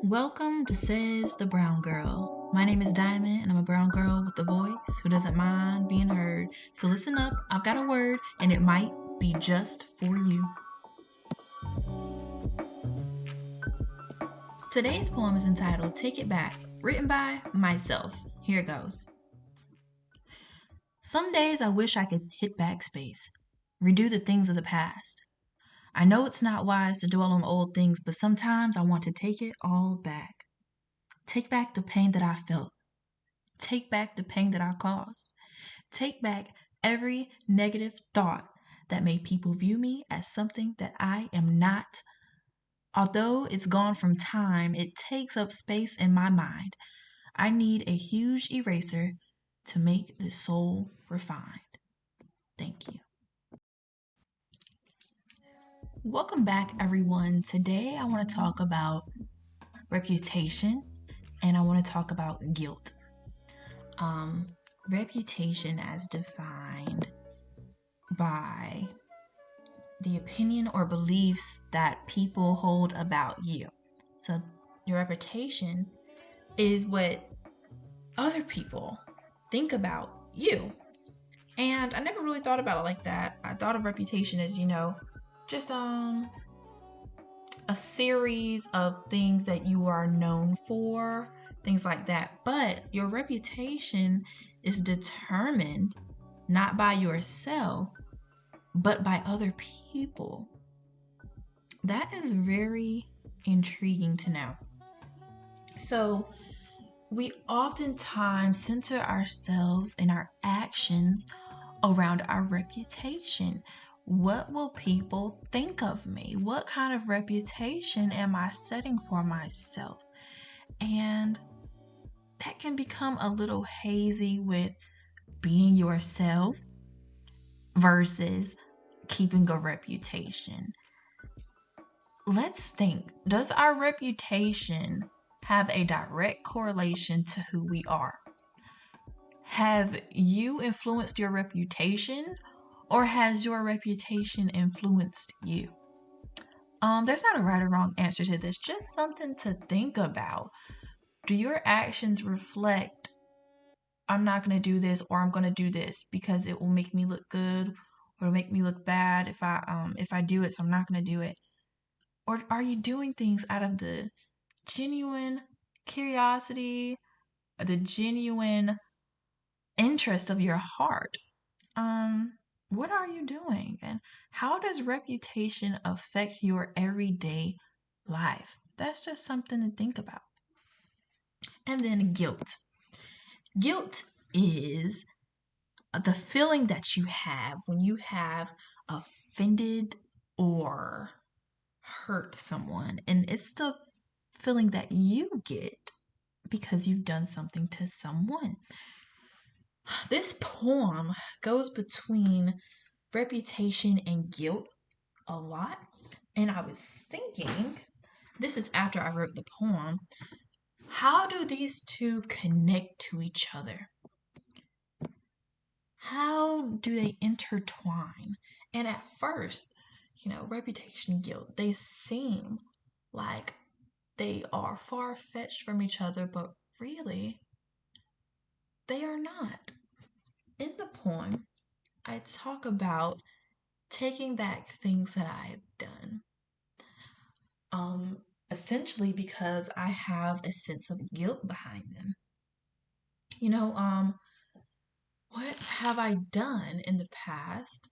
Welcome to Says the Brown Girl. My name is Diamond, and I'm a brown girl with a voice who doesn't mind being heard. So listen up, I've got a word, and it might be just for you. Today's poem is entitled Take It Back, written by myself. Here it goes. Some days I wish I could hit backspace, redo the things of the past. I know it's not wise to dwell on old things, but sometimes I want to take it all back. Take back the pain that I felt. Take back the pain that I caused. Take back every negative thought that made people view me as something that I am not. Although it's gone from time, it takes up space in my mind. I need a huge eraser to make this soul refined. Thank you. Welcome back, everyone. Today I want to talk about reputation and I want to talk about guilt. Reputation as defined by the opinion or beliefs that people hold about you. So your reputation is what other people think about you. And I never really thought about it like that. I thought of reputation as, just a series of things that you are known for, things like that. But your reputation is determined not by yourself, but by other people. That is very intriguing to know. So we oftentimes center ourselves and our actions around our reputation. What will people think of me? What kind of reputation am I setting for myself? And that can become a little hazy with being yourself versus keeping a reputation. Let's think, does our reputation have a direct correlation to who we are? Have you influenced your reputation, or has your reputation influenced you? There's not a right or wrong answer to this, just something to think about. Do your actions reflect, I'm not going to do this, or I'm going to do this because it will make me look good, or make me look bad if I do it, so I'm not going to do it? Or are you doing things out of the genuine curiosity, the genuine interest of your heart? What are you doing? And how does reputation affect your everyday life? That's just something to think about. And then guilt. Guilt is the feeling that you have when you have offended or hurt someone. And it's the feeling that you get because you've done something to someone. This poem goes between reputation and guilt a lot. And I was thinking, this is after I wrote the poem, how do these two connect to each other? How do they intertwine? And at first, reputation and guilt, they seem like they are far-fetched from each other, but really, they are not. In the poem, I talk about taking back things that I have done. Essentially because I have a sense of guilt behind them. What have I done in the past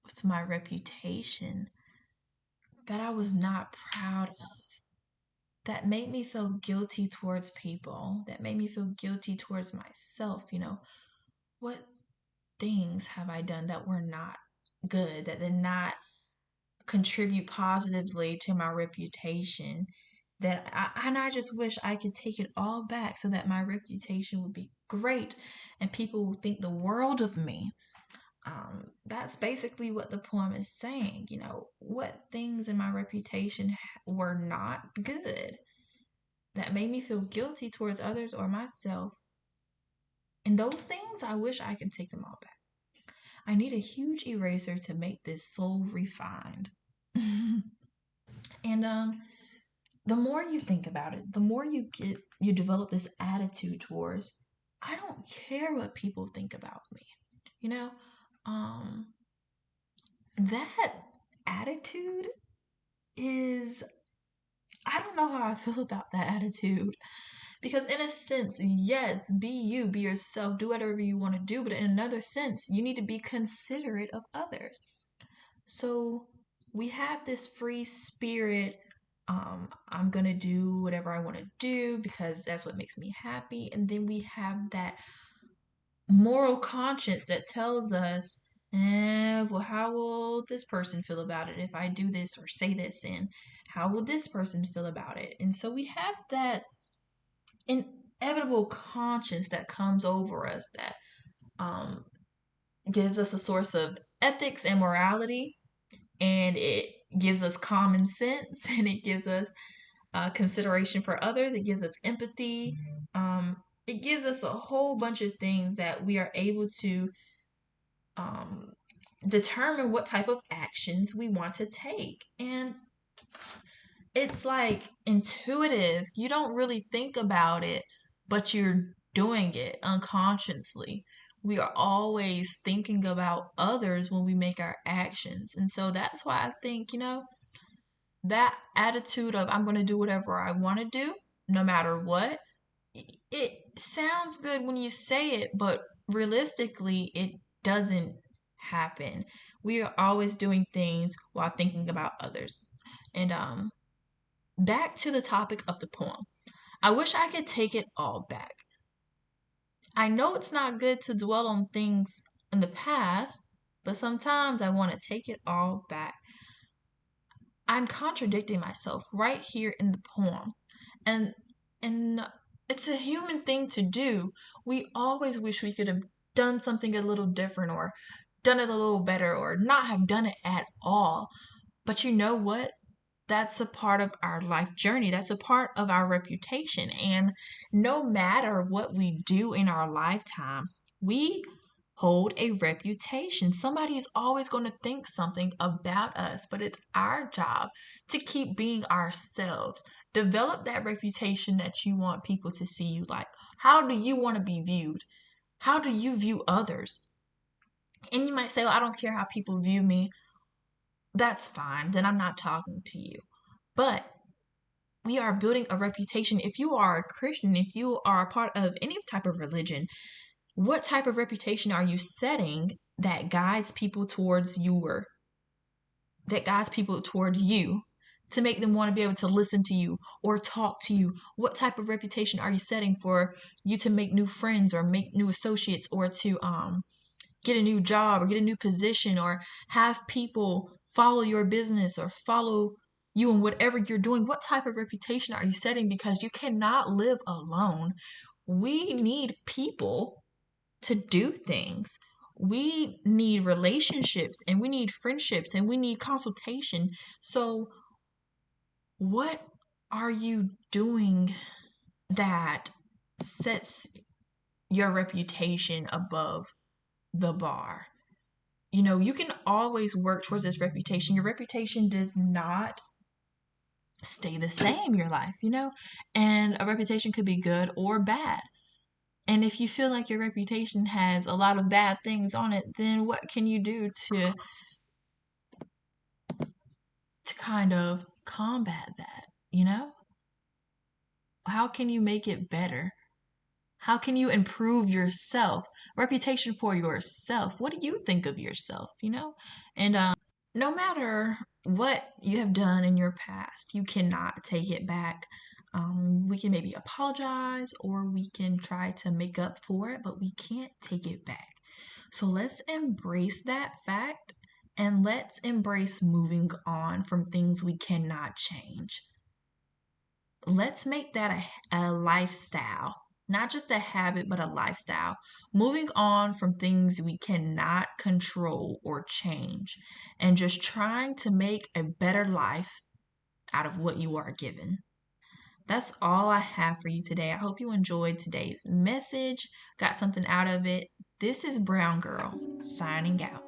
with my reputation that I was not proud of? That made me feel guilty towards people, that made me feel guilty towards myself. What things have I done that were not good, that did not contribute positively to my reputation, and I just wish I could take it all back so that my reputation would be great and people would think the world of me. That's basically what the poem is saying. What things in my reputation were not good that made me feel guilty towards others or myself. And those things, I wish I could take them all back. I need a huge eraser to make this soul refined. And the more you think about it, the more you develop this attitude towards, I don't care what people think about me. You know, um, that attitude is, I don't know how I feel about that attitude. Because in a sense, yes, be you, be yourself, do whatever you want to do, but in another sense, you need to be considerate of others. So we have this free spirit. I'm gonna do whatever I want to do because that's what makes me happy. And then we have that moral conscience that tells us, well, how will this person feel about it if I do this or say this? And how will this person feel about it? And so we have that inevitable conscience that comes over us that um, gives us a source of ethics and morality, and it gives us common sense, and it gives us consideration for others, it gives us empathy. It gives us a whole bunch of things that we are able to um, determine what type of actions we want to take. And it's like intuitive. You don't really think about it, but you're doing it unconsciously. We are always thinking about others when we make our actions. And so that's why I think, that attitude of I'm going to do whatever I want to do, no matter what, it sounds good when you say it, but realistically, it doesn't happen. We are always doing things while thinking about others. And back to the topic of the poem. I wish I could take it all back. I know it's not good to dwell on things in the past, but sometimes I want to take it all back. I'm contradicting myself right here in the poem. And and it's a human thing to do. We always wish we could have done something a little different or done it a little better or not have done it at all. But you know what? That's a part of our life journey. That's a part of our reputation. And no matter what we do in our lifetime, we hold a reputation. Somebody is always going to think something about us, but it's our job to keep being ourselves. Develop that reputation that you want people to see you like. How do you want to be viewed? How do you view others? And you might say, well, I don't care how people view me. That's fine. Then I'm not talking to you. But we are building a reputation. If you are a Christian, if you are a part of any type of religion, what type of reputation are you setting that guides people towards you to make them want to be able to listen to you or talk to you? What type of reputation are you setting for you to make new friends or make new associates or to get a new job or get a new position or have people follow your business or follow you in whatever you're doing? What type of reputation are you setting? Because you cannot live alone. We need people to do things. We need relationships and we need friendships and we need consultation. So, what are you doing that sets your reputation above the bar? You can always work towards this reputation. Your reputation does not stay the same your life. And a reputation could be good or bad. And if you feel like your reputation has a lot of bad things on it, then what can you do to kind of combat that? How can you make it better? How can you improve yourself? Reputation for yourself. What do you think of yourself? And no matter what you have done in your past, you cannot take it back. We can maybe apologize or we can try to make up for it, but we can't take it back. So let's embrace that fact and let's embrace moving on from things we cannot change. Let's make that a lifestyle, not just a habit, but a lifestyle. Moving on from things we cannot control or change, and just trying to make a better life out of what you are given. That's all I have for you today. I hope you enjoyed today's message, got something out of it. This is Brown Girl, signing out.